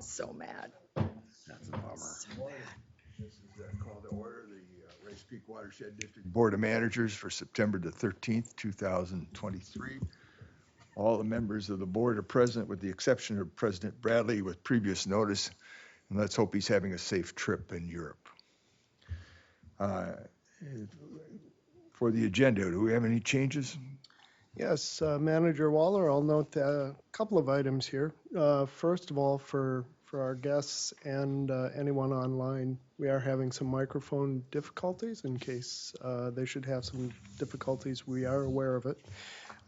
was so mad. That's a bummer. So bad. This is called to order the Rice Peak Watershed District Board of Managers for September the 13th, 2023. All the members of the board are present with the exception of President Bradley with previous notice. And let's hope he's having a safe trip in Europe. For the agenda, do we have any changes? Yes, Manager Waller, I'll note a couple of items here. First of all, for our guests and anyone online, we are having some microphone difficulties. In case they should have some difficulties, we are aware of it.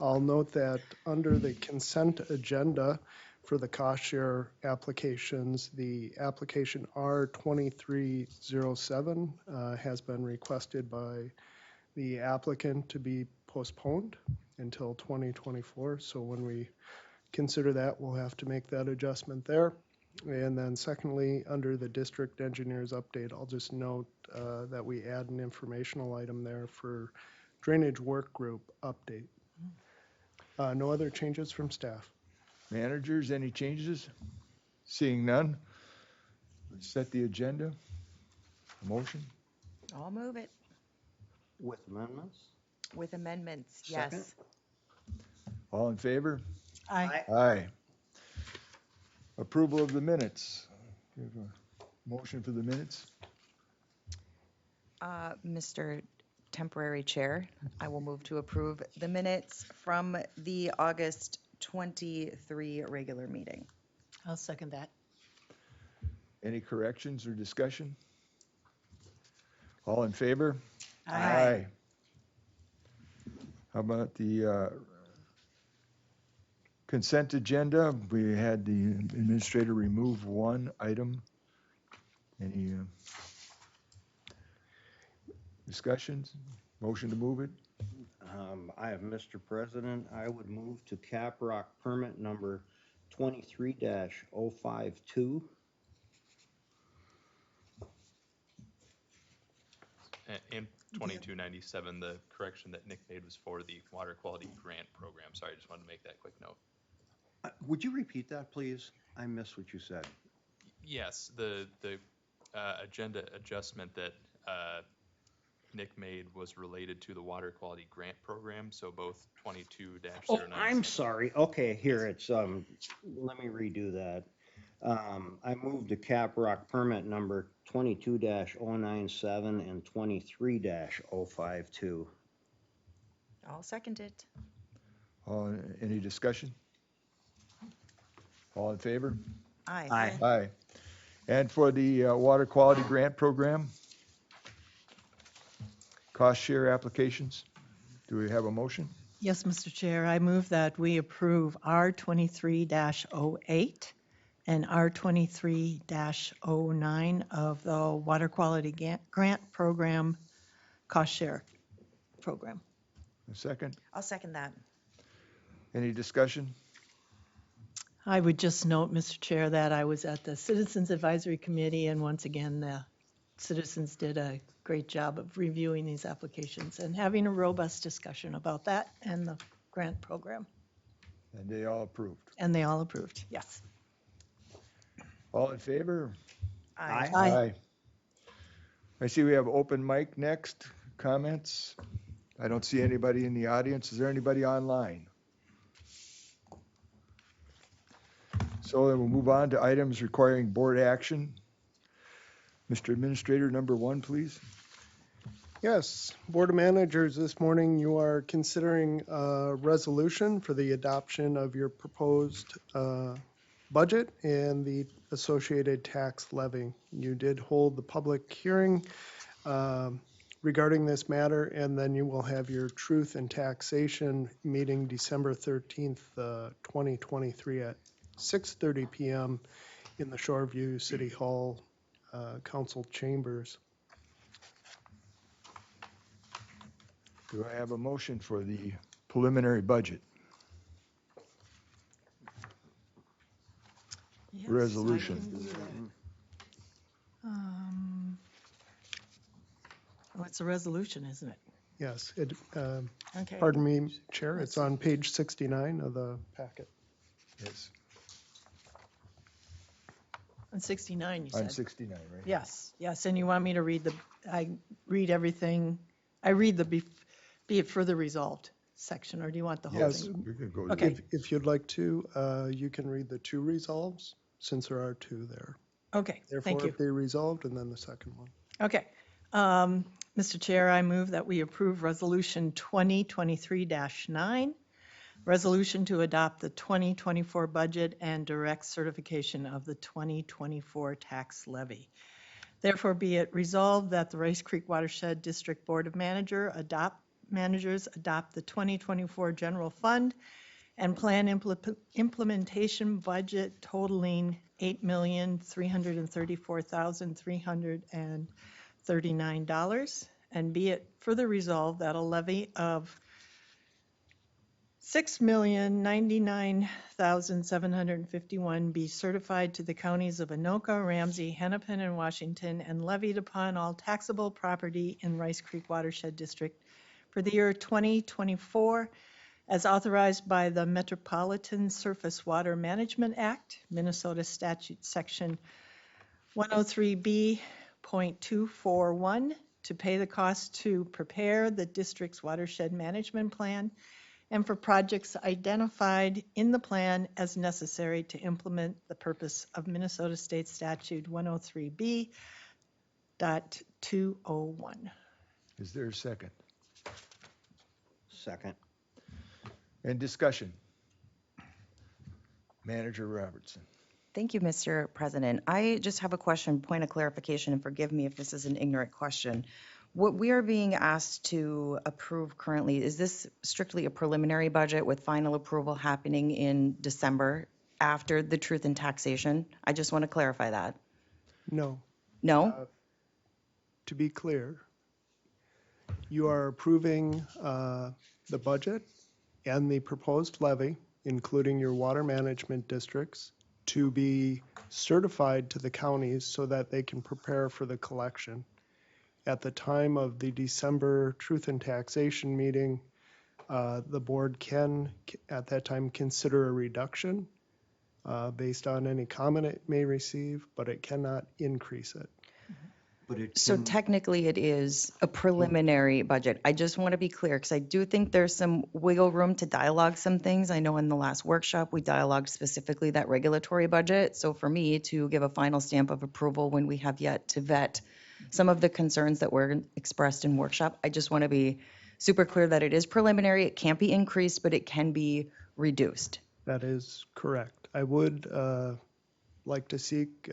I'll note that under the consent agenda for the cost share applications, the application R2307 has been requested by the applicant to be postponed until 2024. So when we consider that, we'll have to make that adjustment there. And then secondly, under the district engineer's update, I'll just note that we add an informational item there for drainage work group update. No other changes from staff. Managers, any changes? Seeing none, set the agenda. Motion? I'll move it With amendments? with amendments, Second. yes. All in favor? Aye. Aye. Approval of the minutes. Do you have a motion for the minutes? Mr. Temporary Chair, I will move to approve the minutes from the August 23 regular meeting. I'll second that. Any corrections or discussion? All in favor? Aye. How about the consent agenda? We had the administrator remove one item. Any discussions? Motion to move it? I have, Mr. President, I would move to Cap Rock permit number 23-052. And 2297, the correction that Nick made was for the water quality grant program. Sorry, I just wanted to make that quick note. Would you repeat that, please? I missed what you said. Yes, the agenda adjustment that Nick made was related to the water quality grant program, so both 22-09. Oh, I'm sorry. Okay, here, it's, let me redo that. I moved to Cap Rock permit number 22-097 and 23-052. I'll second it. Any discussion? All in favor? Aye. Aye. Aye. And for the water quality grant program, cost share applications, do we have a motion? Yes, Mr. Chair, I move that we approve R23-08 and R23-09 of the Water Quality Grant Program Cost Share Program. A second? I'll second that. Any discussion? I would just note, Mr. Chair, that I was at the Citizens Advisory Committee, and once again, the citizens did a great job of reviewing these applications and having a robust discussion about that and the grant program. And they all approved. And they all approved, yes. All in favor? Aye. Aye. I see we have open mic next. Comments? I don't see anybody in the audience. Is there anybody online? So then we'll move on to items requiring board action. Mr. Administrator, number 1, please. Yes, Board of Managers, this morning you are considering a resolution for the adoption of your proposed budget and the associated tax levy. You did hold the public hearing regarding this matter, and then you will have your truth and taxation meeting December 13th, 2023 at 6:30 p.m. in the Shoreview City Hall Council chambers. Do I have a motion for the preliminary budget Yes, resolution? I can do that. Oh, it's a resolution, isn't it? Yes, Okay. pardon me, Chair, it's on page 69 of the packet. Yes. On 69, you On said. 69, right? Yes, yes, and you want me to read I read everything, I read the be it further resolved section, or do you want the whole Yes, thing? we could go to Okay. the, If you'd like to, you can read the two resolves, since there are two there. Okay, thank Therefore, you. be resolved, and then the second one. Okay. Mr. Chair, I move that we approve Resolution 2023-9, resolution to adopt the 2024 budget and direct certification of the 2024 tax levy. Therefore, be it resolved that the Rice Creek Watershed District Board of Managers adopt the 2024 general fund and plan implementation budget totaling $8,334,339. And be it further resolved that a levy of $6,099,751 be certified to the counties of Anoka, Ramsey, Hennepin, and Washington, and levied upon all taxable property in Rice Creek Watershed District for the year 2024, as authorized by the Metropolitan Surface Water Management Act, Minnesota Statute Section 103B.241, to pay the cost to prepare the district's watershed management plan, and for projects identified in the plan as necessary to implement the purpose of Minnesota State Statute 103B.201. is there a second? Second. And discussion? Manager Robertson. Thank you, Mr. President. I just have a question, point of clarification, and forgive me if this is an ignorant question. What we are being asked to approve currently, is this strictly a preliminary budget with final approval happening in December after the truth in taxation? I just want to clarify that. No. No? To be clear, you are approving the budget and the proposed levy, including your water management districts, to be certified to the counties so that they can prepare for the collection. At the time of the December Truth and Taxation meeting, the board can, at that time, consider a reduction based on any comment it may receive, but it cannot increase it. But it So can- technically it is a preliminary budget. I just want to be clear because I do think there's some wiggle room to dialogue some things. I know in the last workshop, we dialogued specifically that regulatory budget. So for me to give a final stamp of approval when we have yet to vet some of the concerns that were expressed in workshop, I just want to be super clear that it is preliminary. It can't be increased, but it can be reduced. That is correct. I would like to seek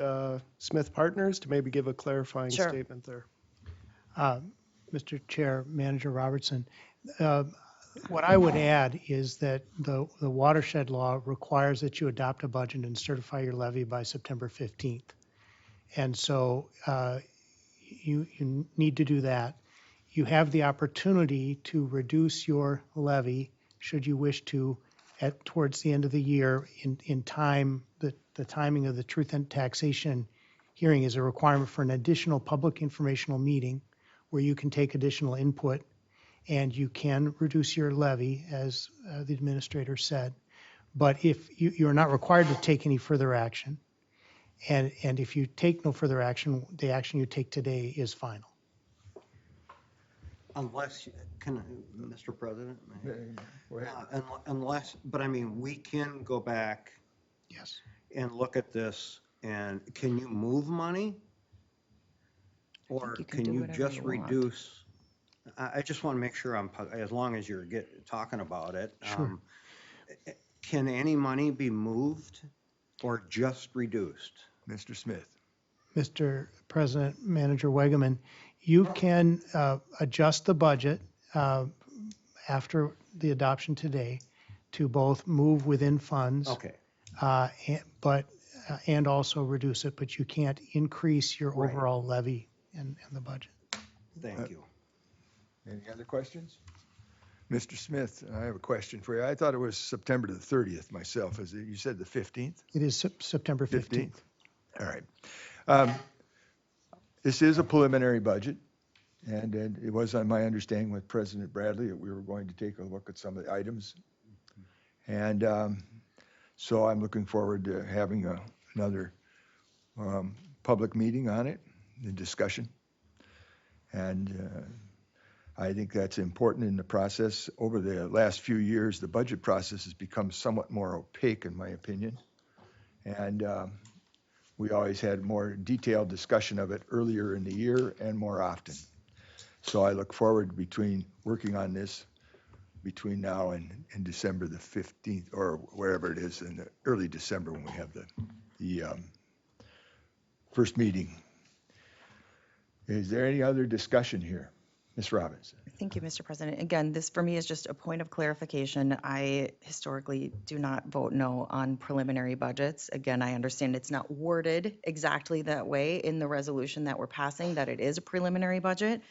Smith Partners to maybe give a clarifying Sure. statement there. Mr. Chair, Manager Robertson, what I would add is that the watershed law requires that you adopt a budget and certify your levy by September 15th. And so you need to do that. You have the opportunity to reduce your levy should you wish to towards the end of the year in time. The timing of the truth and taxation hearing is a requirement for an additional public informational meeting where you can take additional input and you can reduce your levy, as the administrator said. But if you're not required to take any further action, and if you take no further action, the action you take today is final. Unless, Mr. President? Go ahead. Unless, but I mean, we can go back Yes. and look at this, and can you move money? Or you can can do you whatever just you want. reduce? I just want to make sure as long as you're talking about it. Sure. Can any money be moved or just reduced? Mr. Smith. Mr. President, Manager Wegeman, you can adjust the budget after the adoption today to both move within funds Okay, and also reduce it, but you can't increase your Right. overall levy and the budget. thank you. Any other questions? Mr. Smith, I have a question for you. I thought it was September the 30th myself. Is it, you said the 15th? It is September 15th. All right. This is a preliminary budget, and it was on my understanding with President Bradley that we were going to take a look at some of the items. And so I'm looking forward to having another public meeting on it, the discussion. And I think that's important in the process. Over the last few years, the budget process has become somewhat more opaque, in my opinion. And we always had more detailed discussion of it earlier in the year and more often. So I look forward working on this between now and December the 15th, or wherever it is, in the early December when we have the first meeting. Is there any other discussion here? Ms. Robinson? Thank you, Mr. President. Again, this for me is just a point of clarification. I historically do not vote no on preliminary budgets. Again, I understand it's not worded exactly that way in the resolution that we're passing, that it is a preliminary budget.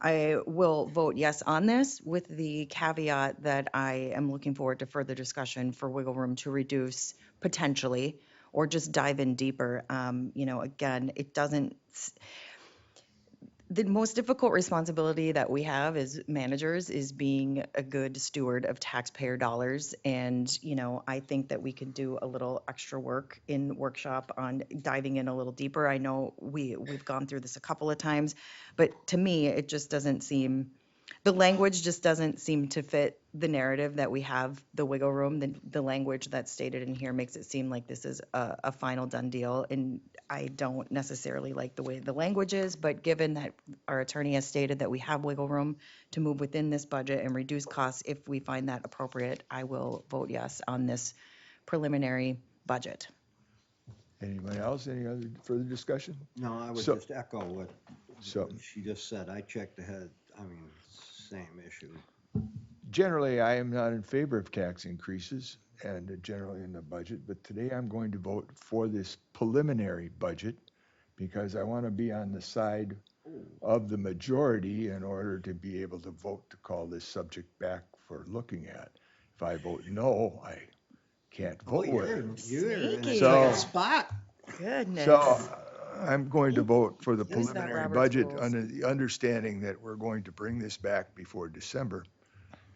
I will vote yes on this with the caveat that I am looking forward to further discussion for wiggle room to reduce potentially or just dive in deeper. Again, it doesn't. The most difficult responsibility that we have as managers is being a good steward of taxpayer dollars. And, I think that we could do a little extra work in workshop on diving in a little deeper. I know we've gone through this a couple of times, but to me, it just doesn't seem, the language just doesn't seem to fit the narrative that we have, the wiggle room. The language that's stated in here makes it seem like this is a final done deal. And I don't necessarily like the way the language is, but given that our attorney has stated that we have wiggle room to move within this budget and reduce costs if we find that appropriate, I will vote yes on this preliminary budget. Anyone else? Any other further discussion? No, I would So- just echo what So she just said. I checked ahead. Same issue. generally, I am not in favor of tax increases and generally in the budget, but today I'm going to vote for this preliminary budget because I want to be on the side of the majority in order to be able to vote to call this subject back for looking at. If I vote no, I can't vote with it. You're in a Sneaky. So- good spot. Goodness. So I'm going to vote for the Use that preliminary Robert's budget rules. under the understanding that we're going to bring this back before December,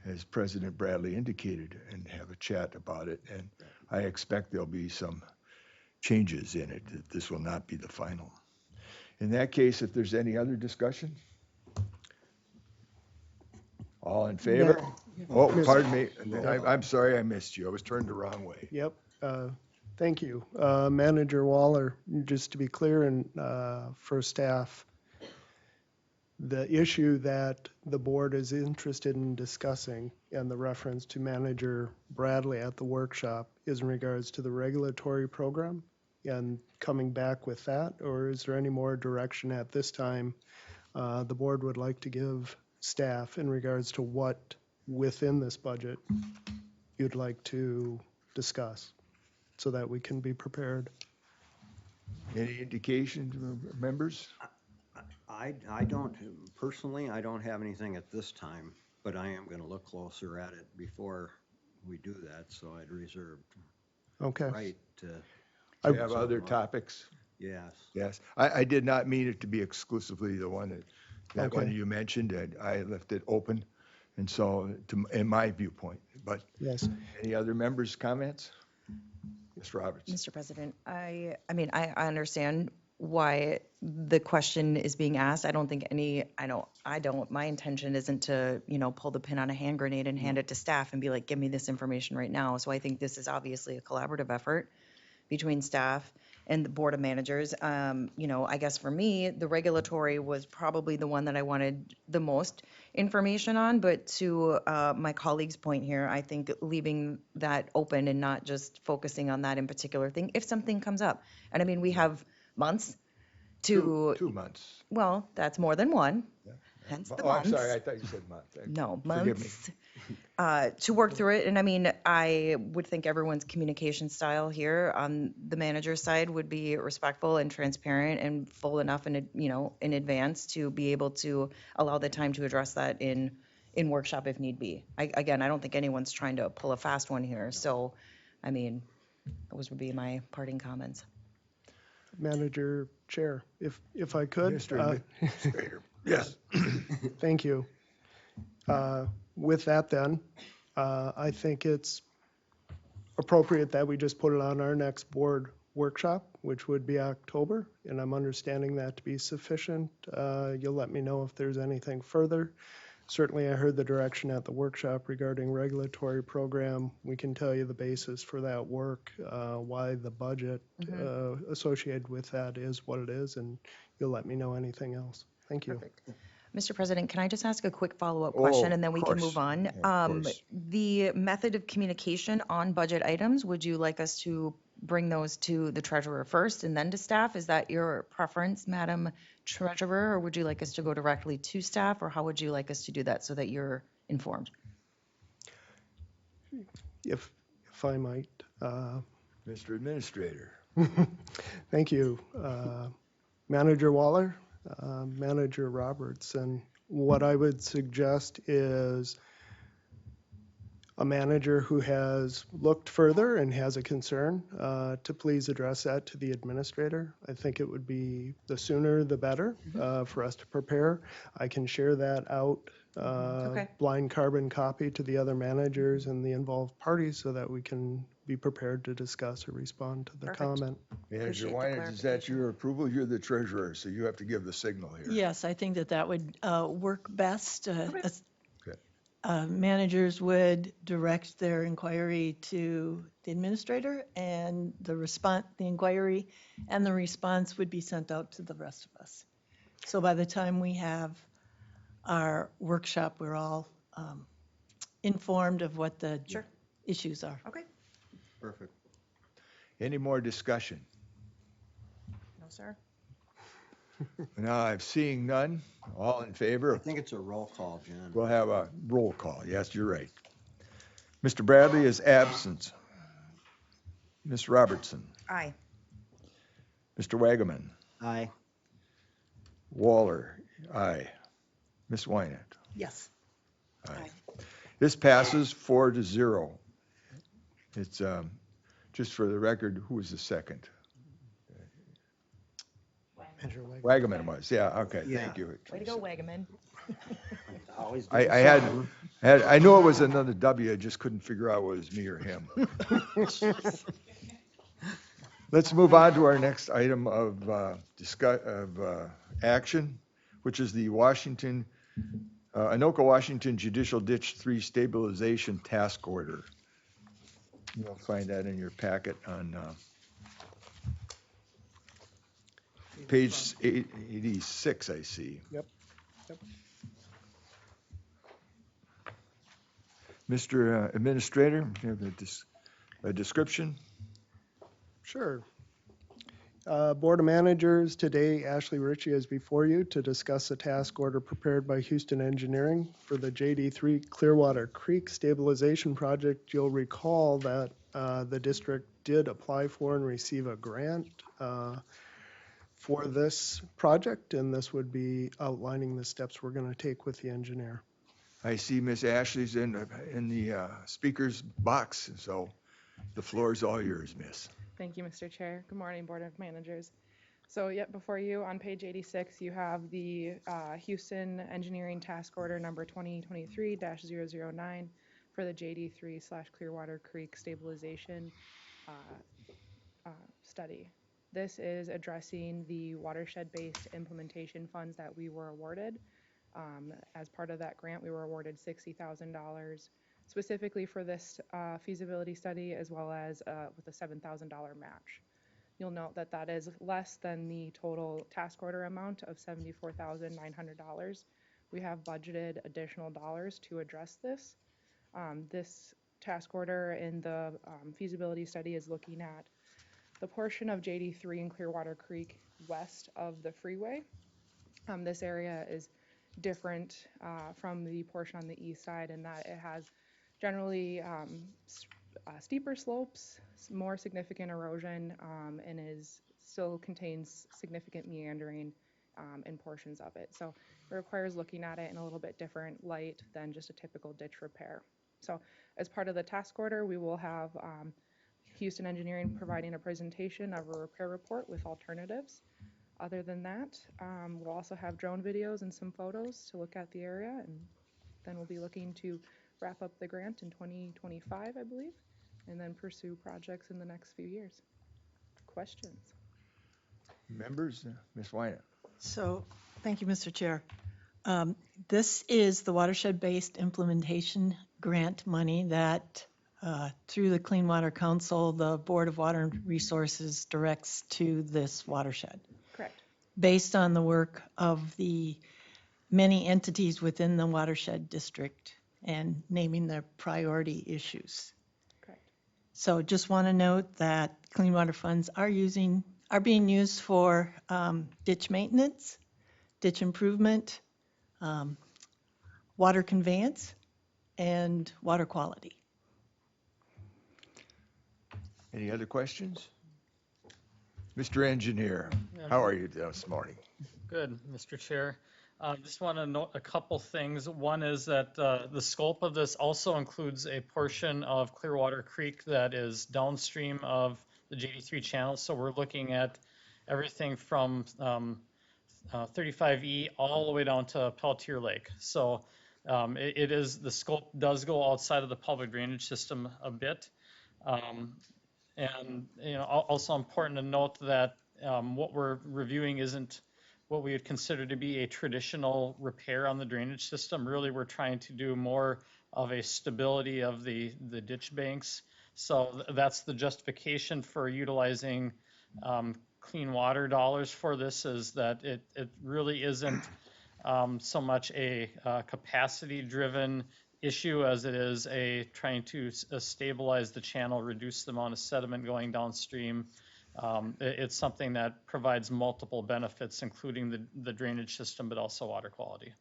as President Bradley indicated, and have a chat about it. And I expect there'll be some changes in it, that this will not be the final. In that case, if there's any other discussion? All in favor? Oh, pardon me. I'm sorry I missed you. I was turned the wrong way. Yep. Thank you. Manager Waller, just to be clear and for staff, the issue that the board is interested in discussing and the reference to Manager Bradley at the workshop is in regards to the regulatory program and coming back with that, or is there any more direction at this time the board would like to give staff in regards to what within this budget you'd like to discuss so that we can be prepared? Any indication to members? I don't, personally, I don't have anything at this time, but I am going to look closer at it before we do that, so I'd reserve Okay. right to, Do you have other topics? yes. Yes. I did not mean it to be exclusively the one that Okay. one you mentioned. I left it open. And so, in my viewpoint, but Yes. any other members' comments? Ms. Roberts? Mr. President, I mean, I understand why the question is being asked. I don't think my intention isn't to, pull the pin on a hand grenade and hand it to staff and be like, give me this information right now. So I think this is obviously a collaborative effort between staff and the Board of Managers. I guess for me, the regulatory was probably the one that I wanted the most information on, but to my colleague's point here, I think leaving that open and not just focusing on that in particular thing, if something comes up. And I mean, we have months to, 2 months. well, that's more than one, hence the Oh, I'm months. sorry, I thought you said month. No, Forgive me. months, to work through it. And I mean, I would think everyone's communication style here on the manager's side would be respectful and transparent and full enough in advance to be able to allow the time to address that in workshop if need be. Again, I don't think anyone's trying to pull a fast one here. So, I mean, those would be my parting comments. Manager Chair, if I could. Mr. Administrator. Yes. Thank you. With that then, I think it's appropriate that we just put it on our next board workshop, which would be October, and I'm understanding that to be sufficient. You'll let me know if there's anything further. Certainly, I heard the direction at the workshop regarding regulatory program. We can tell you the basis for that work, why the budget associated with that is what it is, and you'll let me know anything else. Thank you. Perfect. Mr. President, can I just ask a quick follow-up Oh, question and then of we can course. move on? Yeah, of course. The method of communication on budget items, would you like us to bring those to the treasurer first and then to staff? Is that your preference, Madam Treasurer, or would you like us to go directly to staff, or how would you like us to do that so that you're informed? If I might. Mr. Administrator. Thank you. Manager Waller, Manager Roberts, and what I would suggest is a manager who has looked further and has a concern to please address that to the administrator. I think it would be the sooner the better for us to prepare. I can share that out, blind carbon copy to the other managers and the involved parties so that we can be prepared to discuss or respond to the Perfect. comment. Manager Appreciate the Wynant, is that clarification. your approval? You're the treasurer, so you have to give the signal here. Yes, I think that that would work best. Okay. Managers would direct their inquiry to the administrator, and the inquiry and the response would be sent out to the rest of us. So by the time we have our workshop, we're all informed of what the Sure. issues are. Okay. Perfect. Any more discussion? No, sir. Now, I'm seeing none. All in favor? I think it's a roll call, Jen. We'll have a roll call. Yes, you're right. Mr. Bradley is absent. Ms. Robertson, Aye. Mr. Wagaman, Aye. Waller, aye. Ms. Wynant. Yes. Aye. This passes 4-0. It's, just for the record, who was the second? Manager Wagner. Wagaman was, yeah, okay, Yeah. thank you. Way to go, Wagaman. Always I do had, something. I knew it was another W, I just couldn't figure out whether it was me or him. Let's move on to our next item of action, which is the Anoka, Washington Judicial Ditch 3 Stabilization Task Order. You'll find that in your packet on page 86, I see. Yep. Yep. Mr. Administrator, you have a description? Sure. Board of Managers, today Ashley Ritchie is before you to discuss a task order prepared by Houston Engineering for the JD3 Clearwater Creek Stabilization Project. You'll recall that the district did apply for and receive a grant for this project, and this would be outlining the steps we're going to take with the engineer. I see Miss Ashley's in the speaker's box, so the floor is all yours, miss. Thank you, Mr. Chair. Good morning, Board of Managers. So, yep, before you on page 86, you have the Houston Engineering Task Order number 2023-009 for the JD3/Clearwater Creek Stabilization study. This is addressing the watershed-based implementation funds that we were awarded. As part of that grant, we were awarded $60,000 specifically for this feasibility study, as well as with a $7,000 match. You'll note that that is less than the total task order amount of $74,900. We have budgeted additional dollars to address this. This task order in the feasibility study is looking at the portion of JD3 and Clearwater Creek west of the freeway. This area is different from the portion on the east side in that it has generally steeper slopes, more significant erosion, and still contains significant meandering in portions of it. So it requires looking at it in a little bit different light than just a typical ditch repair. So as part of the task order, we will have Houston Engineering providing a presentation of a repair report with alternatives. Other than that, we'll also have drone videos and some photos to look at the area, and then we'll be looking to wrap up the grant in 2025, I believe, and then pursue projects in the next few years. questions. Members, Ms. Wynant. So, thank you, Mr. Chair. This is the watershed-based implementation grant money that, through the Clean Water Council, the Board of Water and Resources directs to this watershed, Correct. based on the work of the many entities within the watershed district and naming their priority issues. Correct. So just want to note that clean water funds are being used for ditch maintenance, ditch improvement, water conveyance, and water quality. Any other questions? Mr. Engineer, how are you this morning? Good, Mr. Chair. Just want to note a couple things. One is that the scope of this also includes a portion of Clearwater Creek that is downstream of the JD3 channel. So we're looking at everything from 35E all the way down to Pelletier Lake. So the scope does go outside of the public drainage system a bit. And also important to note that what we're reviewing isn't what we would consider to be a traditional repair on the drainage system. Really, we're trying to do more of a stability of the ditch banks. So that's the justification for utilizing clean water dollars for this, is that it really isn't so much a capacity-driven issue as it is trying to stabilize the channel, reduce the amount of sediment going downstream. It's something that provides multiple benefits, including the drainage system, but also water quality.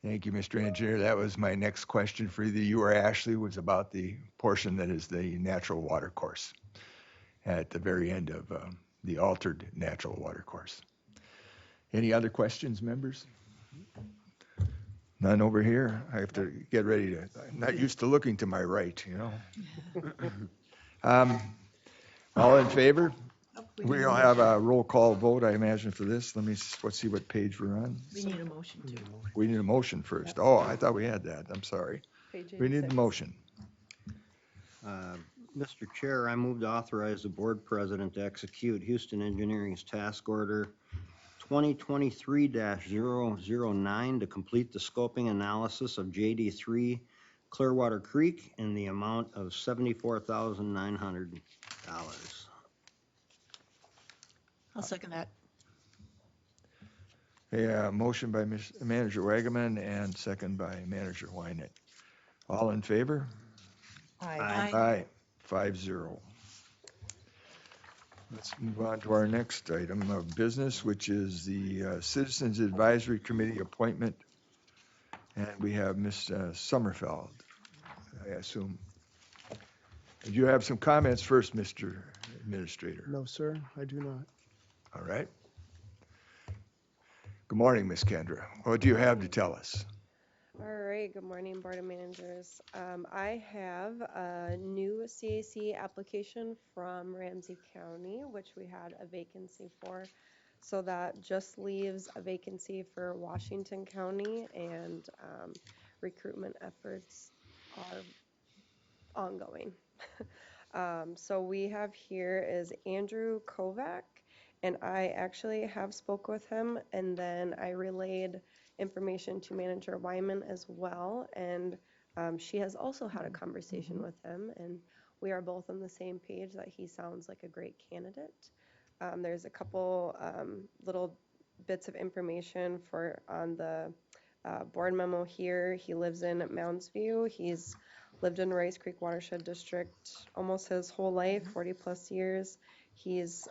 Thank you, Mr. Engineer. That was my next question for either you or Ashley, was about the portion that is the natural water course at the very end of the altered natural water course. Any other questions, members? None over here. I have to get ready to, I'm not used to looking to my right, you know. All in favor? We'll have a roll call vote, I imagine, for this. Let's see what page we're on. We need a motion too. We need a motion first. Oh, I thought we had that. I'm sorry. Page We need 86. the motion. Mr. Chair, I move to authorize the board president to execute Houston Engineering's task order 2023-009 to complete the scoping analysis of JD3 Clearwater Creek in the amount of $74,900. I'll second that. A motion by Manager Wagaman and second by Manager Wynant. All in favor? Aye. Aye. 5-0. Let's move on to our next item of business, which is the Citizens Advisory Committee appointment. And we have Ms. Sommerfeld, I assume. Do you have some comments first, Mr. Administrator? No, sir, I do not. All right. Good morning, Ms. Kendra. What do you have to tell us? All right, good morning, Board of Managers. I have a new CAC application from Ramsey County, which we had a vacancy for. So that just leaves a vacancy for Washington County, and recruitment efforts are ongoing. So we have here is Andrew Kovac, and I actually have spoke with him, and then I relayed information to Manager Wyman as well, and she has also had a conversation with him, and we are both on the same page that he sounds like a great candidate. There's a couple little bits of information on the board memo here. He lives in Mounds View. He's lived in Rice Creek Watershed District almost his whole life, 40 plus years. He's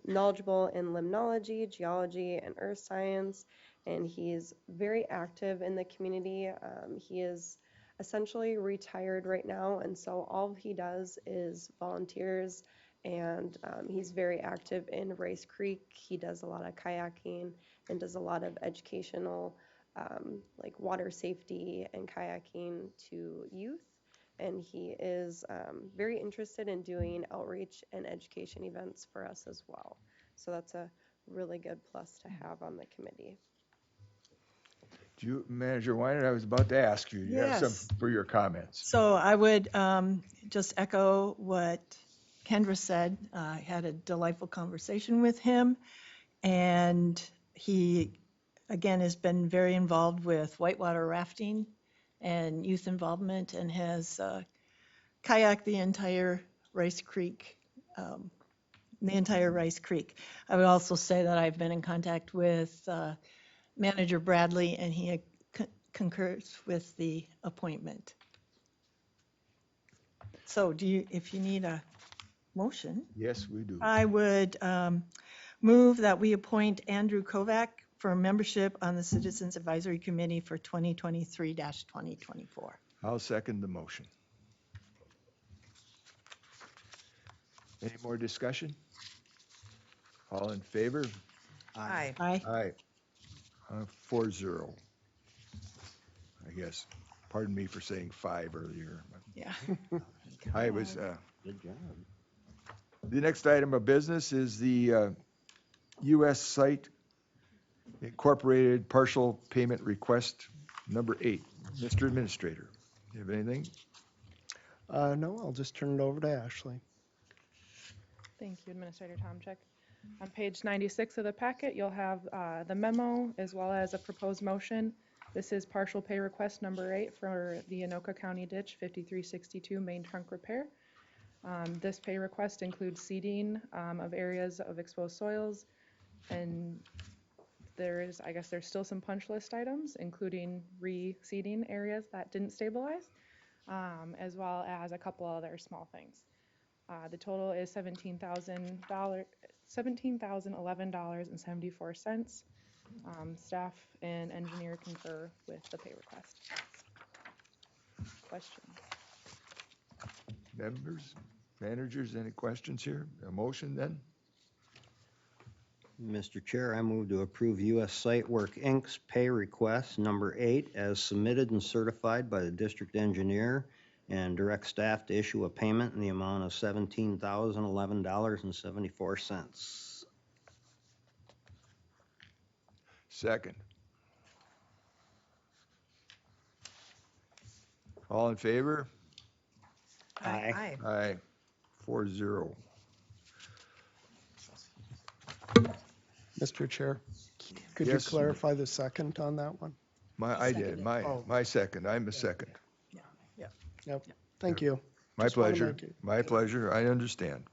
knowledgeable in limnology, geology, and earth science, and he's very active in the community. He is essentially retired right now, and so all he does is volunteers, and he's very active in Rice Creek. He does a lot of kayaking and does a lot of educational like water safety and kayaking to youth. And he is very interested in doing outreach and education events for us as well. So that's a really good plus to have on the committee. Do you, Manager Wynant, I was about to ask you have some Yes. for your comments. So I would just echo what Kendra said, I had a delightful conversation with him, and he, again, has been very involved with whitewater rafting and youth involvement, and has kayaked the entire Rice Creek, I would also say that I've been in contact with Manager Bradley, and he concurs with the appointment. So if you need a motion, Yes, we do. I would move that we appoint Andrew Kovac for membership on the Citizens Advisory Committee for 2023-2024. I'll second the motion. Any more discussion? All in favor? Aye. Aye. Aye. 4-0. I guess. Pardon me for saying 5 earlier. Yeah. I was, Good job. the next item of business is the U.S. Site Incorporated Partial Payment Request number 8. Mr. Administrator, you have anything? No, I'll just turn it over to Ashley. Thank you, Administrator Tomczyk. On page 96 of the packet, you'll have the memo as well as a proposed motion. This is partial pay request number 8 for the Anoka County Ditch 5362 main trunk repair. This pay request includes seeding of areas of exposed soils, and there's still some punch list items, including reseeding areas that didn't stabilize, as well as a couple other small things. The total is $17,011.74. Staff and engineer concur with the pay request. Questions? Members, managers, any questions here? A motion then? Mr. Chair, I move to approve U.S. Site Work Inc.'s pay request number 8 as submitted and certified by the district engineer, and direct staff to issue a payment in the amount of $17,011.74. Second. All in favor? Aye. Aye. 4-0. Mr. Chair, could you Yes. clarify the second on that one? I did, my second, I'm the second. Yep, thank you. My Just wanna pleasure, make it my clear. pleasure, I understand.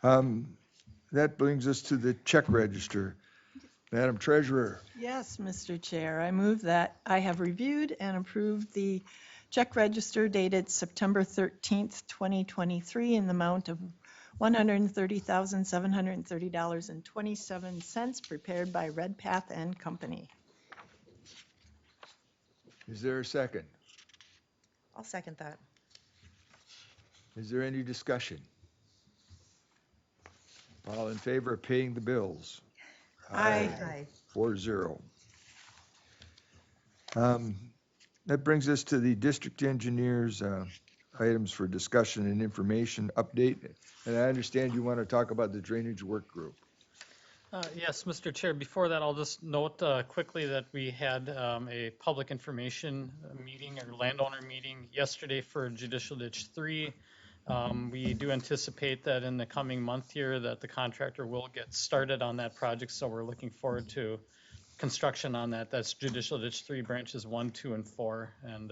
That brings us to the check register. Madam Treasurer, Yes, Mr. Chair, I move that I have reviewed and approved the check register dated September 13th, 2023 in the amount of $130,730.27 prepared by Redpath and Company. is there a second? I'll second that. Is there any discussion? All in favor of paying the bills? Aye. 4-0. That brings us to the district engineer's items for discussion and information update. And I understand you want to talk about the drainage work group. Yes, Mr. Chair, before that, I'll just note quickly that we had a public information meeting or landowner meeting yesterday for Judicial Ditch 3. We do anticipate that in the coming month here that the contractor will get started on that project, so we're looking forward to construction on that. That's Judicial Ditch 3 branches 1, 2, and 4. And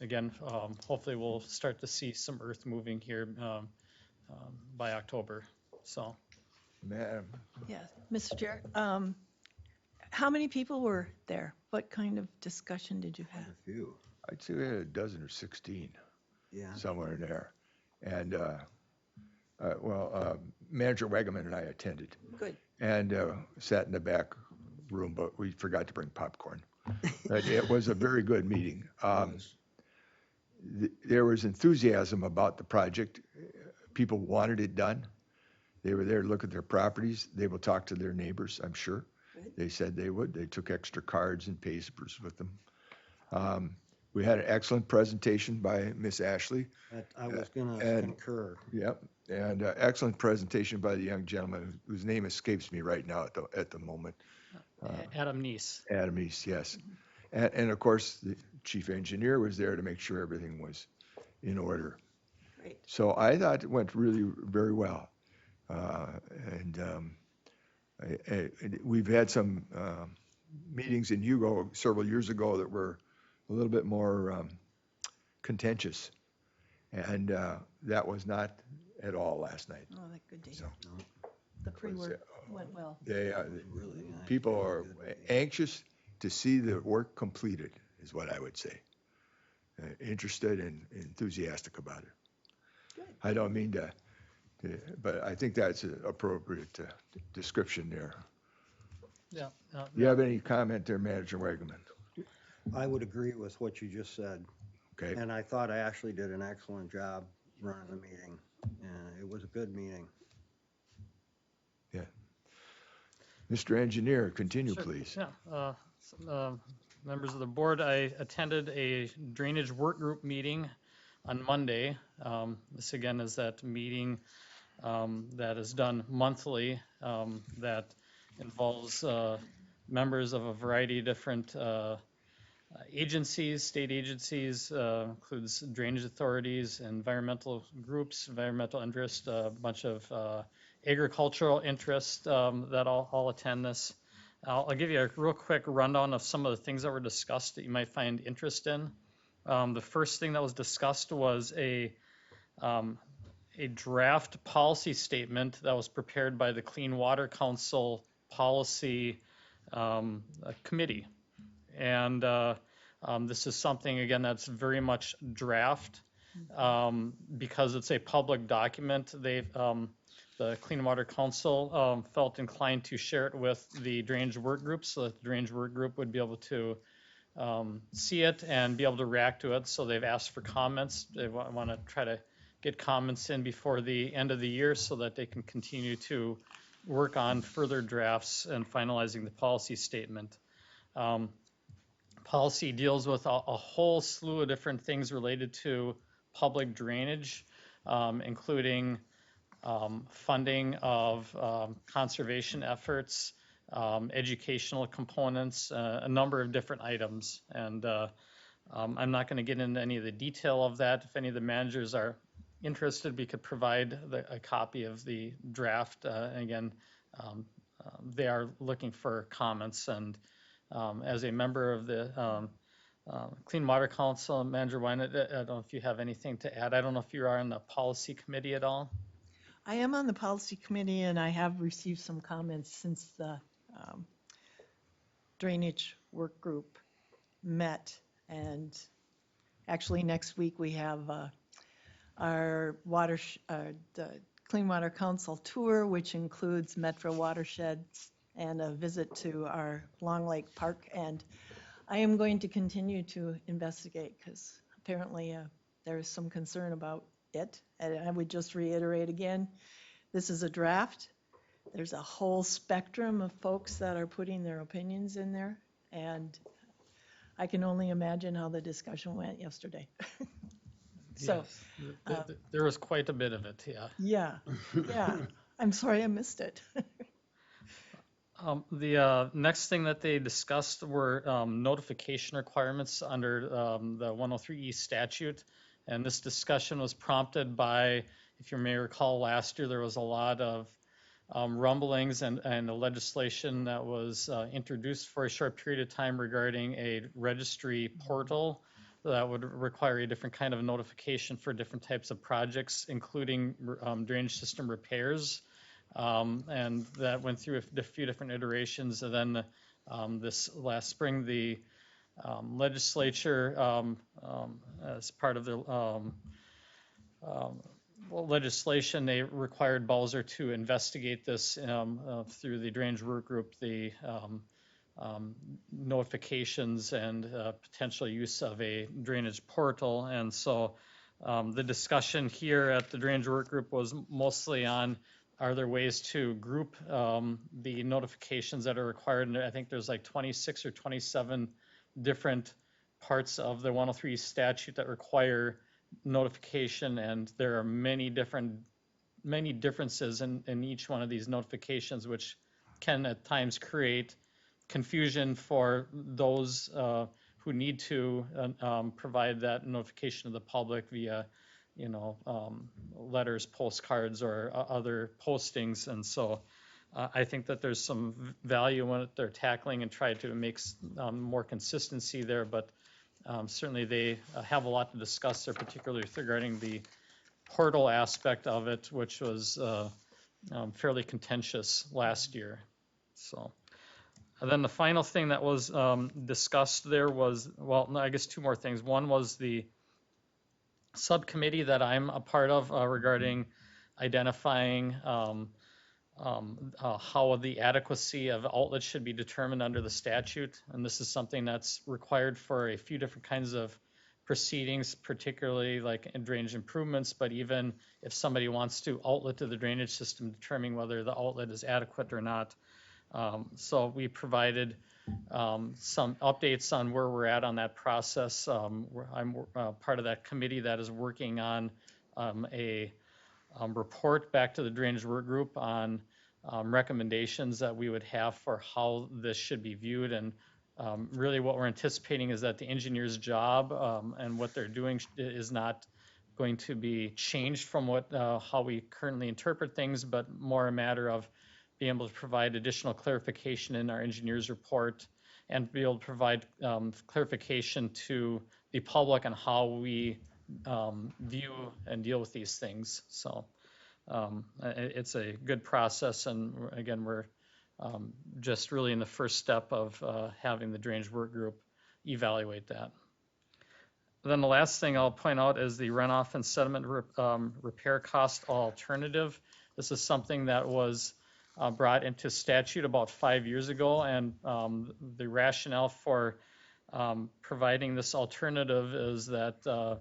again, hopefully we'll start to see some earth moving here by October. So. Madam, Yes, Mr. Chair, how many people were there? What kind of discussion did you have? A few. I'd say we had a dozen or 16, Yeah. somewhere in there. And, Manager Wegeman and I attended. Good. And sat in the back room, but we forgot to bring popcorn. But it was a very good meeting. There was enthusiasm about the project. People wanted it done. They were there to look at their properties. They will talk to their neighbors, I'm sure. They said they would. They took extra cards and papers with them. We had an excellent presentation by Miss Ashley. I was going to and- concur. Yep, and excellent presentation by the young gentleman whose name escapes me right now at the moment. Adam Neese. Adam East, yes. And of course, the chief engineer was there to make sure everything was in order. Great. So I thought it went really very well. And we've had some meetings in Hugo several years ago that were a little bit more contentious. And that was not at all last night. Oh, that's good to So hear. The pre-work went well. people are anxious to see the work completed, is what I would say. Interested and enthusiastic about it. Good. I don't mean to, but I think that's an appropriate description there. Yeah. Do you have any comment there, Manager Wagaman? I would agree with what you just said. Okay. And I thought I actually did an excellent job running the meeting. And it was a good meeting. Yeah. Mr. Engineer, continue, Sure. please. Yeah. Members of the board, I attended a drainage work group meeting on Monday. This again is that meeting that is done monthly that involves members of a variety of different agencies, state agencies, includes drainage authorities, environmental groups, environmental interest, a bunch of agricultural interest that all attend this. I'll give you a real quick rundown of some of the things that were discussed that you might find interest in. The first thing that was discussed was a draft policy statement that was prepared by the Clean Water Council Policy Committee. And this is something, again, that's very much draft because it's a public document. The Clean Water Council felt inclined to share it with the drainage work group so that the drainage work group would be able to see it and be able to react to it. So they've asked for comments. They want to try to get comments in before the end of the year so that they can continue to work on further drafts and finalizing the policy statement. Policy deals with a whole slew of different things related to public drainage, including funding of conservation efforts, educational components, a number of different items. And I'm not going to get into any of the detail of that. If any of the managers are interested, we could provide a copy of the draft. And again, they are looking for comments. And as a member of the Clean Water Council, Manager Wine, I don't know if you have anything to add. I don't know if you are on the policy committee at all. I am on the policy committee, and I have received some comments since the drainage work group met. And actually, next week we have our the Clean Water Council tour, which includes Metro Watersheds and a visit to our Long Lake Park. And I am going to continue to investigate because apparently there is some concern about it. And I would just reiterate again, this is a draft. There's a whole spectrum of folks that are putting their opinions in there. And I can only imagine how the discussion went yesterday. So Yes. There was quite a bit of it, yeah. yeah. I'm sorry I missed it. The next thing that they discussed were notification requirements under the 103E statute. And this discussion was prompted by, if you may recall, last year there was a lot of rumblings and the legislation that was introduced for a short period of time regarding a registry portal that would require a different kind of notification for different types of projects, including drainage system repairs. And that went through a few different iterations. And then this last spring, the legislature, as part of the legislation, they required Bowser to investigate this through the drainage work group, the notifications and potential use of a drainage portal. And so the discussion here at the drainage work group was mostly on, are there ways to group the notifications that are required? And I think there's like 26 or 27 different parts of the 103 statute that require notification, and there are many differences in each one of these notifications, which can at times create confusion for those who need to provide that notification to the public via letters, postcards, or other postings. And so I think that there's some value in what they're tackling and try to make more consistency there. But certainly they have a lot to discuss there, particularly regarding the portal aspect of it, which was fairly contentious last year. So. And then the final thing that was discussed there was, well, no, I guess two more things. One was the subcommittee that I'm a part of regarding identifying how the adequacy of outlets should be determined under the statute. And this is something that's required for a few different kinds of proceedings, particularly like in drainage improvements, but even if somebody wants to outlet to the drainage system, determining whether the outlet is adequate or not. So we provided some updates on where we're at on that process. I'm part of that committee that is working on a report back to the drainage work group on recommendations that we would have for how this should be viewed. And really what we're anticipating is that the engineer's job and what they're doing is not going to be changed from how we currently interpret things, but more a matter of being able to provide additional clarification in our engineer's report and be able to provide clarification to the public on how we view and deal with these things. So it's a good process. And again, we're just really in the first step of having the drainage work group evaluate that. And then the last thing I'll point out is the runoff and sediment repair cost alternative. This is something that was brought into statute about 5 years ago, and the rationale for providing this alternative is that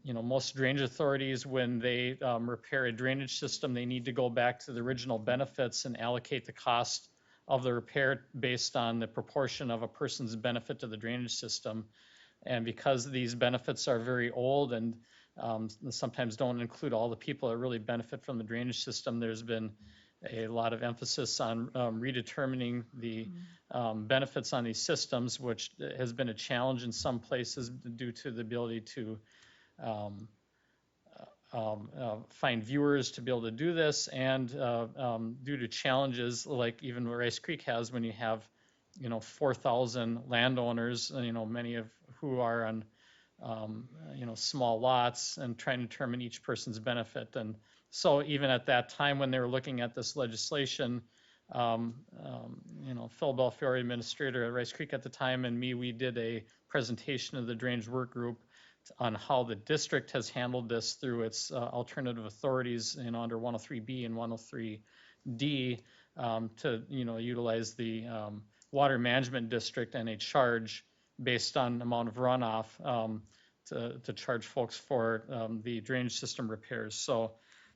most drainage authorities, when they repair a drainage system, they need to go back to the original benefits and allocate the cost of the repair based on the proportion of a person's benefit to the drainage system. And because these benefits are very old and sometimes don't include all the people that really benefit from the drainage system, there's been a lot of emphasis on redetermining the benefits on these systems, which has been a challenge in some places due to the ability to find viewers to be able to do this, and due to challenges like even what Rice Creek has when you have 4,000 landowners, many of who are on small lots, and trying to determine each person's benefit. And so even at that time when they were looking at this legislation, Phil Belfiore, administrator at Rice Creek at the time, and me, we did a presentation of the drainage work group on how the district has handled this through its alternative authorities under 103B and 103D to utilize the water management district and a charge based on amount of runoff to charge folks for the drainage system repairs. So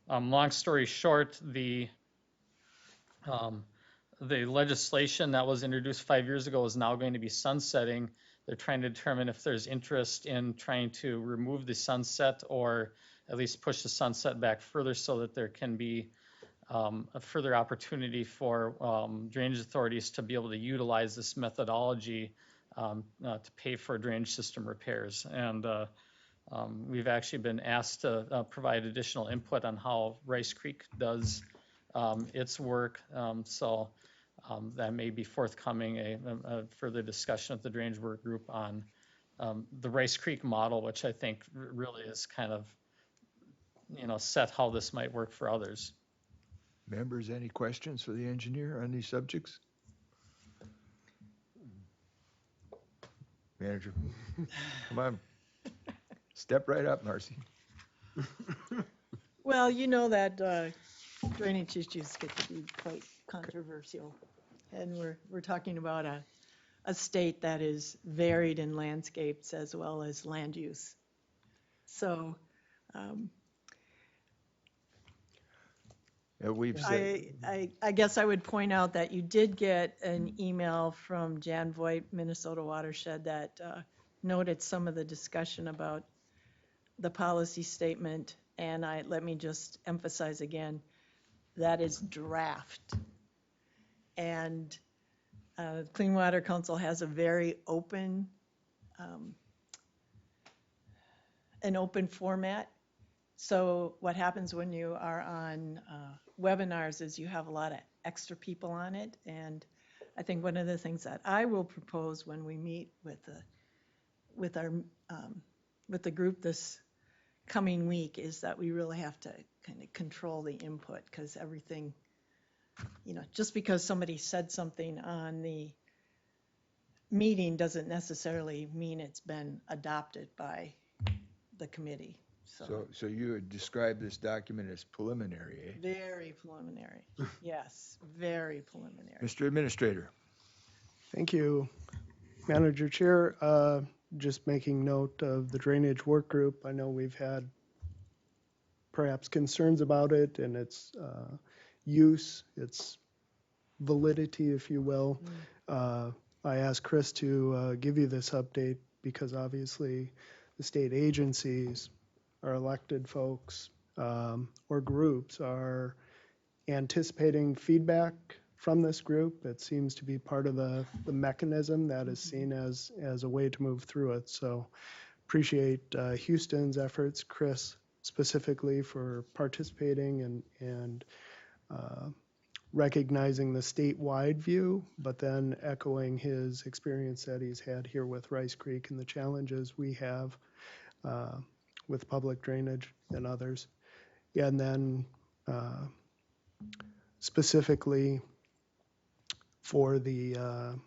long story short, the legislation that was introduced 5 years ago is now going to be sunsetting. They're trying to determine if there's interest in trying to remove the sunset or at least push the sunset back further so that there can be a further opportunity for drainage authorities to be able to utilize this methodology to pay for drainage system repairs. And we've actually been asked to provide additional input on how Rice Creek does its work. So that may be forthcoming, a further discussion at the drainage work group on the Rice Creek model, which I think really is kind of, set how this might work for others. Members, any questions for the engineer on these subjects? Manager, come on. Step right up, Marcy. Well, that drainage issues get to be quite controversial. And we're talking about a state that is varied in landscapes as well as land use. So We've said, I guess I would point out that you did get an email from Jan Voigt, Minnesota Watershed, that noted some of the discussion about the policy statement. And let me just emphasize again, that is draft. And Clean Water Council has a very open, an open format So what happens when you are on webinars is you have a lot of extra people on it. And I think one of the things that I will propose when we meet with the group this coming week is that we really have to kind of control the input, because everything, just because somebody said something on the meeting doesn't necessarily mean it's been adopted by the committee. So you would describe this document as preliminary, eh? Very preliminary. Yes, very preliminary. Mr. Administrator. Thank you, Manager Chair. Just making note of the drainage work group. I know we've had perhaps concerns about it and its use, its validity, if you will. I asked Chris to give you this update because obviously the state agencies, our elected folks, or groups are anticipating feedback from this group. It seems to be part of the mechanism that is seen as a way to move through it. So appreciate Houston's efforts, Chris specifically, for participating and recognizing the statewide view, but then echoing his experience that he's had here with Rice Creek and the challenges we have with public drainage and others. Yeah, and then specifically for the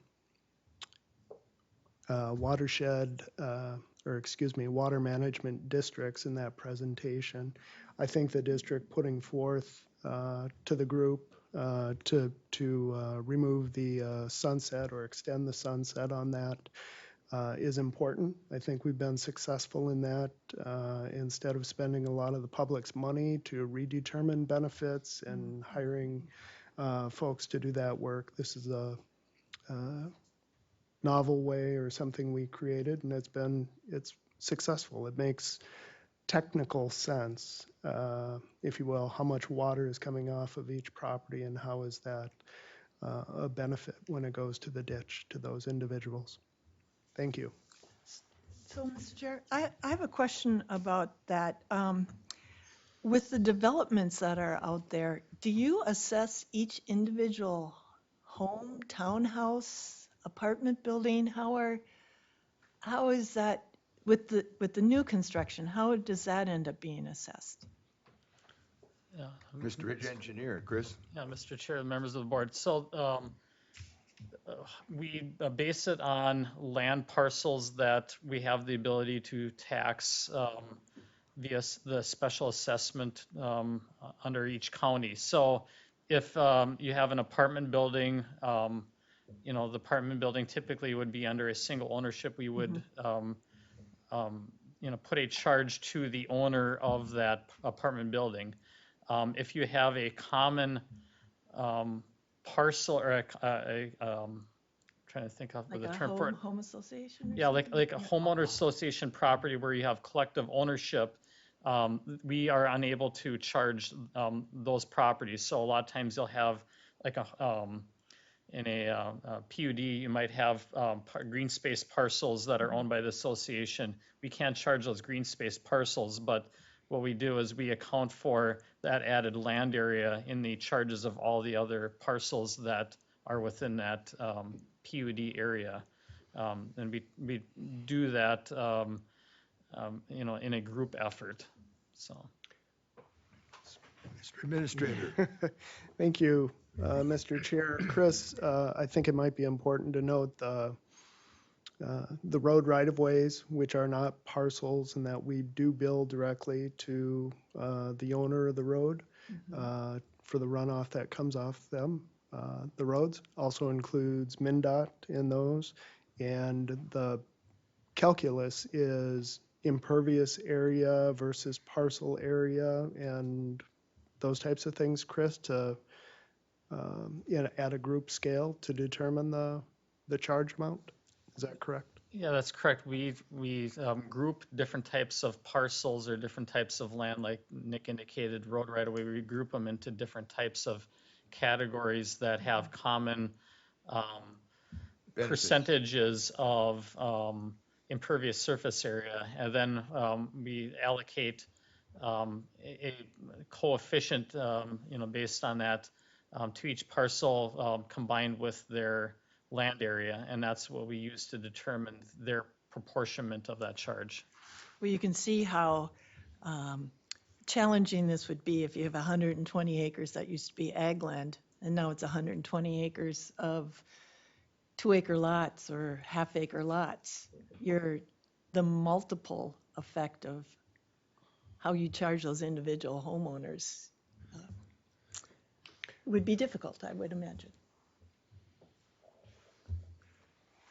watershed, water management districts in that presentation, I think the district putting forth to the group to remove the sunset or extend the sunset on that is important. I think we've been successful in that. Instead of spending a lot of the public's money to redetermine benefits and hiring folks to do that work, this is a novel way or something we created, and it's successful. It makes technical sense, if you will, how much water is coming off of each property and how is that a benefit when it goes to the ditch to those individuals. Thank you. So, Mr. Chair, I have a question about that. With the developments that are out there, do you assess each individual home, townhouse, apartment building? How is that with the new construction? How does that end up being assessed? Yeah. Mr. Engineer, Chris. Yeah, Mr. Chair, members of the board. So we base it on land parcels that we have the ability to tax via the special assessment under each county. So if you have an apartment building, the apartment building typically would be under a single ownership. We would put a charge to the owner of that apartment building. If you have a common parcel or trying to think of Like the a term for it. home association? Yeah, like a homeowner association property where you have collective ownership, we are unable to charge those properties. So a lot of times you'll have like in a PUD, you might have green space parcels that are owned by the association. We can't charge those green space parcels, but what we do is we account for that added land area in the charges of all the other parcels that are within that PUD area. And we do that, in a group effort, so. Mr. Administrator. Thank you, Mr. Chair. Chris, I think it might be important to note the road right-of-ways, which are not parcels, and that we do bill directly to the owner of the road for the runoff that comes off them. The roads also includes MnDOT in those, and the calculus is impervious area versus parcel area and those types of things, Chris, to at a group scale to determine the charge amount. Is that correct? Yeah, that's correct. We group different types of parcels or different types of land, like Nick indicated, road right away. We group them into different types of categories that have common percentages of impervious surface area, and then we allocate a coefficient, based on that to each parcel combined with their land area, and that's what we use to determine their proportionment of that charge. Well, you can see how challenging this would be if you have 120 acres that used to be ag land, and now it's 120 acres of 2-acre lots or half-acre lots. The multiple effect of how you charge those individual homeowners would be difficult, I would imagine.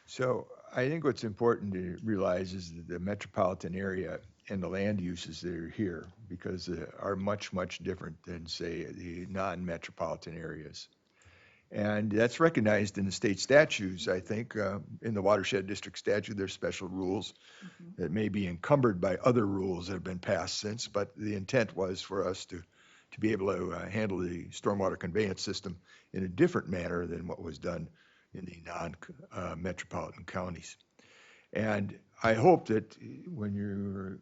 So I think what's important to realize is that the metropolitan area and the land uses that are here, because are much, much different than, say, the non-metropolitan areas. And that's recognized in the state statutes, I think. In the Watershed District statute, there's special rules that may be encumbered by other rules that have been passed since, but the intent was for us to be able to handle the stormwater conveyance system in a different manner than what was done in the non-metropolitan counties. And I hope that when you're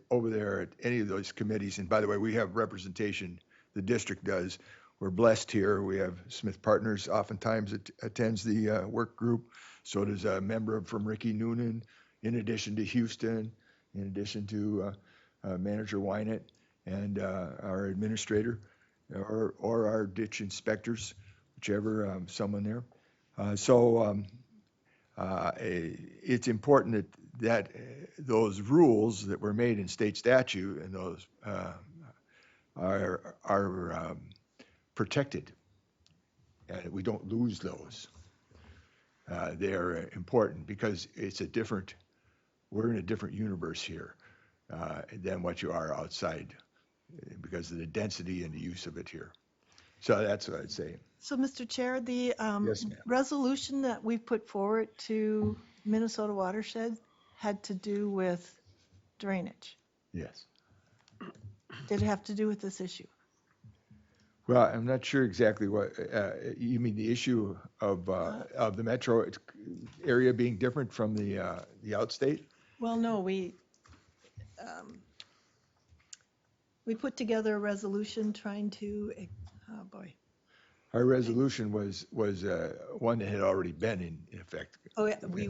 over there at any of those committees, and by the way, we have representation, the district does. We're blessed here. We have Smith Partners oftentimes attends the work group. So does a member from Ricky Noonan, in addition to Houston, in addition to Manager Wynett and our administrator or our ditch inspectors, whichever, someone there. It's important that those rules that were made in state statute and those are protected, and we don't lose those. They're important because we're in a different universe here than what you are outside because of the density and the use of it here. So that's what I'd say. So, Mr. Chair, the Yes, ma'am. resolution that we put forward to Minnesota Watershed had to do with drainage. Yes. Did it have to do with this issue? Well, I'm not sure exactly what you mean. The issue of the metro area being different from the outstate. Well, no, we put together a resolution trying to, oh boy. Our resolution was one that had already been in effect. Oh, yeah, we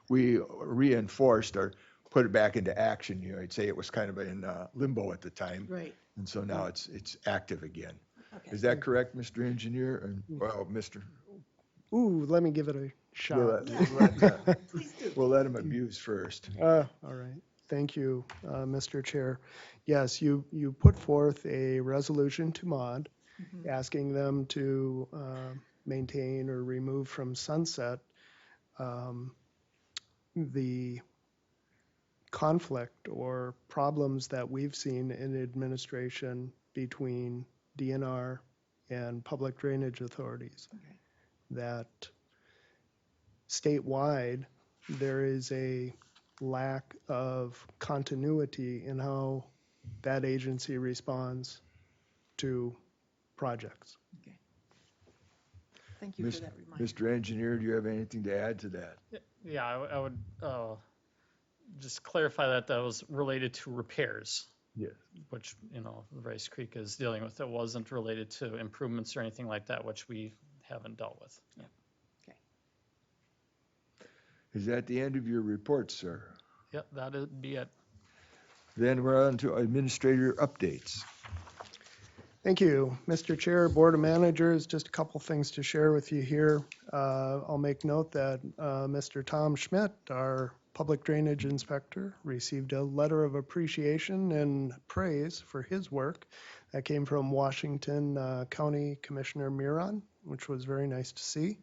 reinforced or put it back into action. You know, I'd say it was kind of in limbo at the time. Right. And so now it's active again. Okay. Is that correct, Mr. Engineer? And, well, Mr. Ooh, let me give it a shot. We'll let him abuse first. All right. Thank you, Mr. Chair. Yes, you put forth a resolution to MOD asking them to maintain or remove from Sunset the conflict or problems that we've seen in administration between DNR and public drainage authorities. Okay. That statewide, there is a lack of continuity in how that agency responds to projects. Okay. Thank you for that reminder. Mr. Engineer, do you have anything to add to that? Yeah, I would just clarify that was related to repairs. Yes. Which, Rice Creek is dealing with. It wasn't related to improvements or anything like that, which we haven't dealt with. Yeah. Okay. Is that the end of your report, sir? Yep, that'd be it. Then we're on to administrator updates. Thank you, Mr. Chair, Board of Managers. Just a couple things to share with you here. I'll make note that Mr. Tom Schmidt, our public drainage inspector, received a letter of appreciation and praise for his work. That came from Washington County Commissioner Miron, which was very nice to see.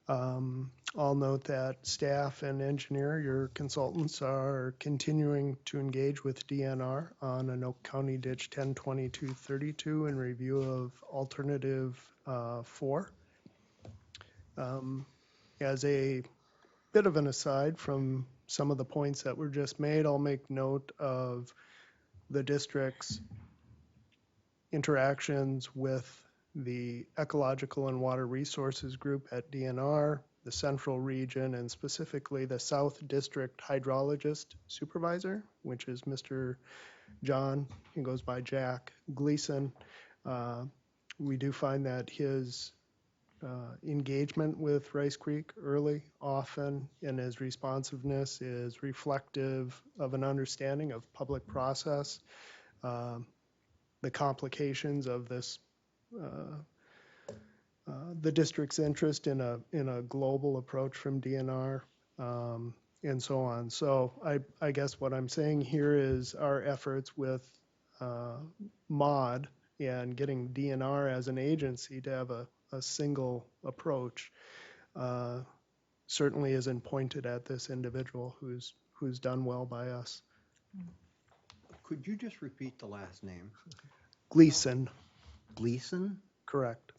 I'll note that staff and engineer, your consultants, are continuing to engage with DNR on Anoka County Ditch 102232 in review of alternative 4. As a bit of an aside from some of the points that were just made, I'll make note of the district's interactions with the Ecological and Water Resources Group at DNR, the central region, and specifically the South District Hydrologist Supervisor, which is Mr. John, he goes by Jack Gleason. We do find that his engagement with Rice Creek early, often, and his responsiveness is reflective of an understanding of public process, the complications of this, the district's interest in a global approach from DNR, and so on. So I guess what I'm saying here is our efforts with MOD and getting DNR as an agency to have a single approach certainly isn't pointed at this individual who's done well by us. Could you just repeat the last name? Gleason, Gleason? correct.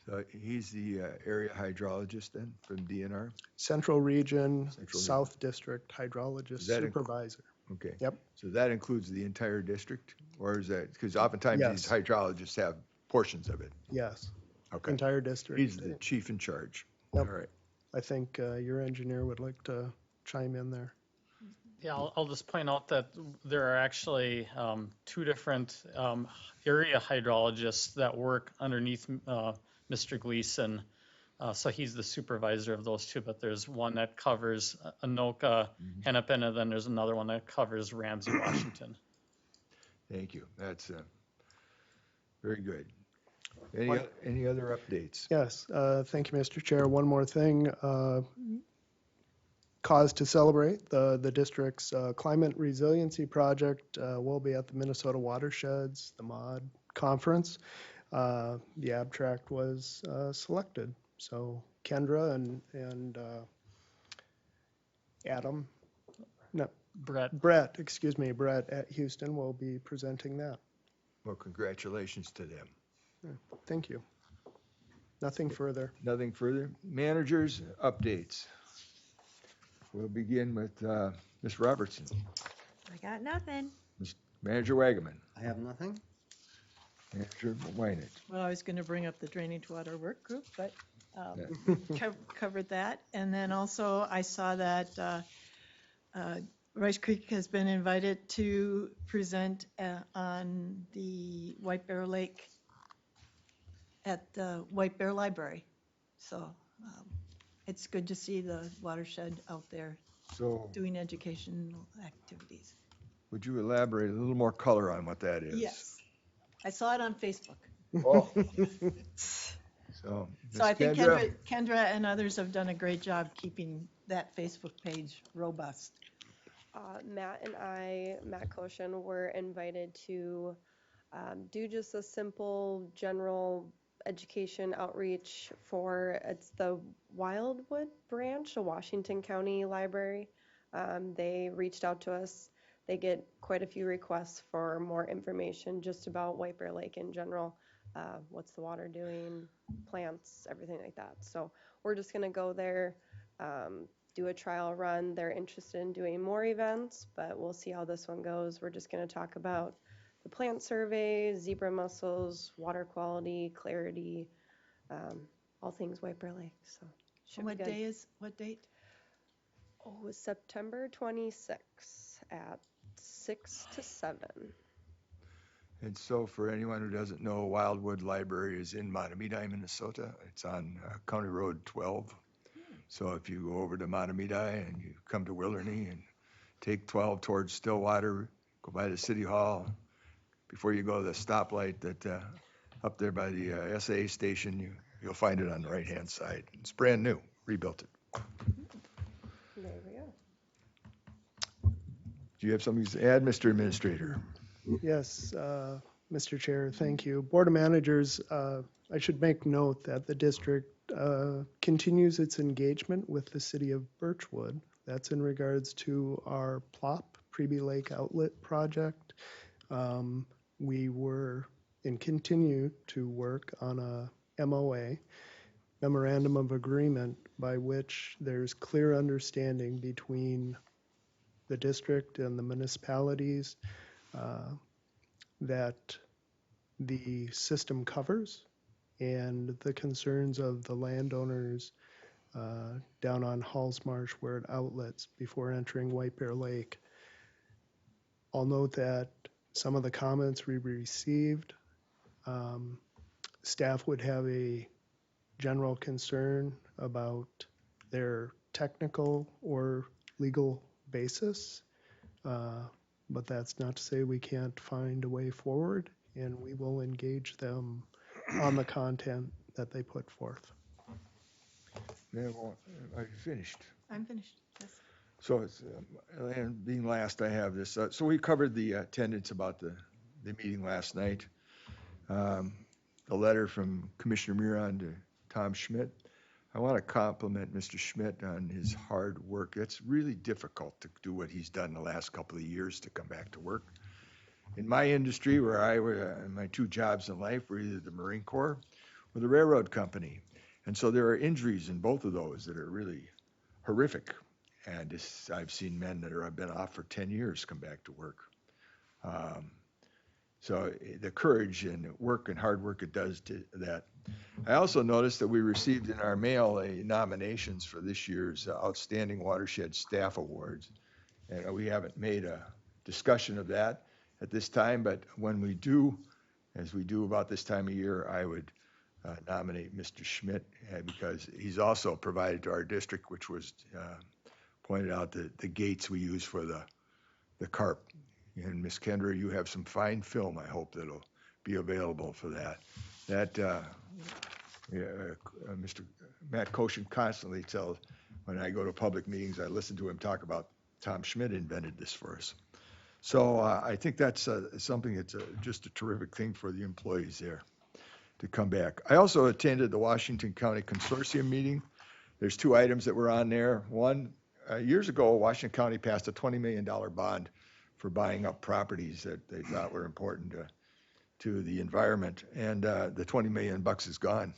So he's the area hydrologist then from DNR? Central Region, Central Region. South District Hydrologist Does that Supervisor. Okay. Yep. So that includes the entire district, or is that, because oftentimes these Yes. hydrologists have portions of it. Yes, Okay. entire district. He's the chief in charge. Yep. All right. I think your engineer would like to chime in there. Yeah, I'll just point out that there are actually two different area hydrologists that work underneath Mr. Gleason. So he's the supervisor of those two, but there's one that covers Anoka, Hennepin, and then there's another one that covers Ramsey, Washington. Thank you. That's very good. Any other updates? Yes, thank you, Mr. Chair. One more thing. Cause to celebrate, the district's climate resiliency project will be at the Minnesota Watersheds, the MOD conference. The abstract was selected. So Kendra and Adam, no, Brett at Houston will be presenting that. Well, congratulations to them. Thank you. Nothing further. Nothing further. Managers, updates. We'll begin with Ms. Robertson. I got nothing. Manager Wagaman. I have nothing. Manager Wynant. Well, I was going to bring up the drainage water work group, but covered that. And then also I saw that Rice Creek has been invited to present on the White Bear Lake at the White Bear Library. So it's good to see the watershed out there So doing educational activities. would you elaborate a little more color on what that is? Yes, I saw it on Facebook. Oh. So, So I Ms. think Kendra? Kendra and others have done a great job keeping that Facebook page robust. Matt and I, Matt Koshin, were invited to do just a simple general education outreach for, it's the Wildwood branch, a Washington County library. They reached out to us. They get quite a few requests for more information just about White Bear Lake in general. What's the water doing, plants, everything like that. So we're just going to go there, do a trial run. They're interested in doing more events, but we'll see how this one goes. We're just going to talk about the plant survey, zebra mussels, water quality, clarity, all things White Bear Lake. So should What be good. day is, what date? Oh, it's September 26th at 6 to 7. And so for anyone who doesn't know, Wildwood Library is in Matamidi, Minnesota. It's on County Road 12. So if you go over to Matamidi and you come to Willerny and take 12 towards Stillwater, go by the City Hall, before you go to the stoplight that up there by the SA station, you'll find it on the right-hand side. It's brand new, rebuilt it. There we go. Do you have something to add, Mr. Administrator? Yes, Mr. Chair, thank you. Board of Managers, I should make note that the district continues its engagement with the city of Birchwood. That's in regards to our PLOP, Preby Lake Outlet Project. We were and continue to work on a MOA, Memorandum of Agreement, by which there's clear understanding between the district and the municipalities that the system covers and the concerns of the landowners down on Halls Marsh where it outlets before entering White Bear Lake. I'll note that some of the comments we received, staff would have a general concern about their technical or legal basis. But that's not to say we can't find a way forward, and we will engage them on the content that they put forth. Yeah, well, are you finished? I'm finished. Yes. So it's, and being last, I have this. So we covered the attendance about the meeting last night. The letter from Commissioner Miron to Tom Schmidt. I want to compliment Mr. Schmidt on his hard work. It's really difficult to do what he's done the last couple of years to come back to work. In my industry, where my two jobs in life were either the Marine Corps or the railroad company. And so there are injuries in both of those that are really horrific. And I've seen men that have been off for 10 years come back to work. So the courage and work and hard work it does to that. I also noticed that we received in our mail nominations for this year's Outstanding Watershed Staff Awards. And we haven't made a discussion of that at this time, but when we do, as we do about this time of year, I would nominate Mr. Schmidt because he's also provided to our district, which was pointed out the gates we use for the carp. And Ms. Kendra, you have some fine film, I hope, that'll be available for that. Mr. Matt Koshin constantly tells, when I go to public meetings, I listen to him talk about Tom Schmidt invented this for us. So I think that's something that's just a terrific thing for the employees there to come back. I also attended the Washington County Consortium meeting. There's two items that were on there. One, years ago, Washington County passed a $20 million bond for buying up properties that they thought were important to the environment. And the 20 million bucks is gone.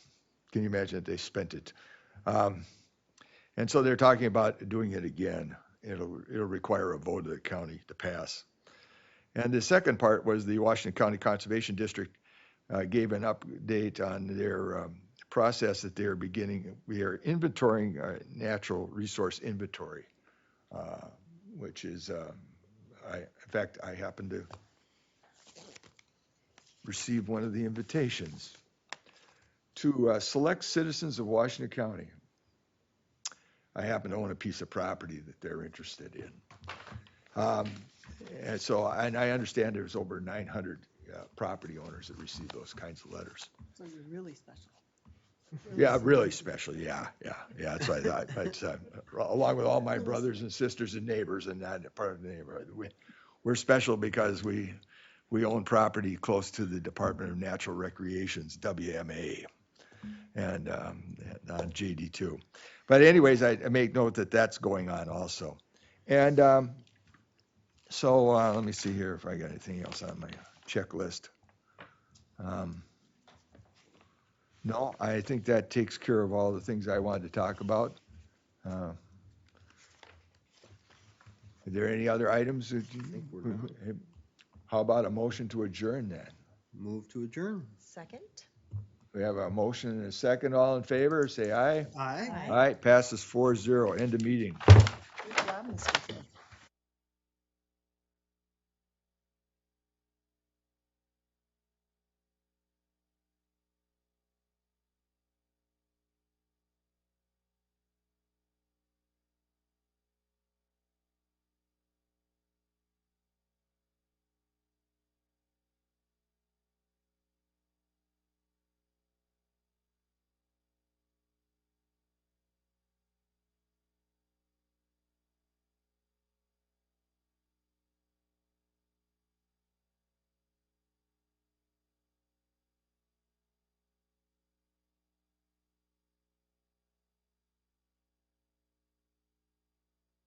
Can you imagine if they spent it? And so they're talking about doing it again. It'll require a vote of the county to pass. And the second part was the Washington County Conservation District gave an update on their process that they're beginning. We are inventorying natural resource inventory, which is, in fact, I happened to receive one of the invitations to select citizens of Washington County. I happen to own a piece of property that they're interested in. And so, and I understand there's over 900 property owners that receive those kinds of letters. So you're really special. Yeah, really special. Yeah. That's what I thought. But, along with all my brothers and sisters and neighbors, and not part of the neighborhood, we're special because we own property close to the Department of Natural Recreation's WMA, and on JD2. But anyways, I make note that that's going on also. And so let me see here if I got anything else on my checklist. No, I think that takes care of all the things I wanted to talk about. Are there any other items? How about a motion to adjourn then? Move to adjourn. Second? We have a motion and a second. All in favor, say aye. Aye. Aye. All right, passes 4-0. End of meeting. Good job, Mr. Smith.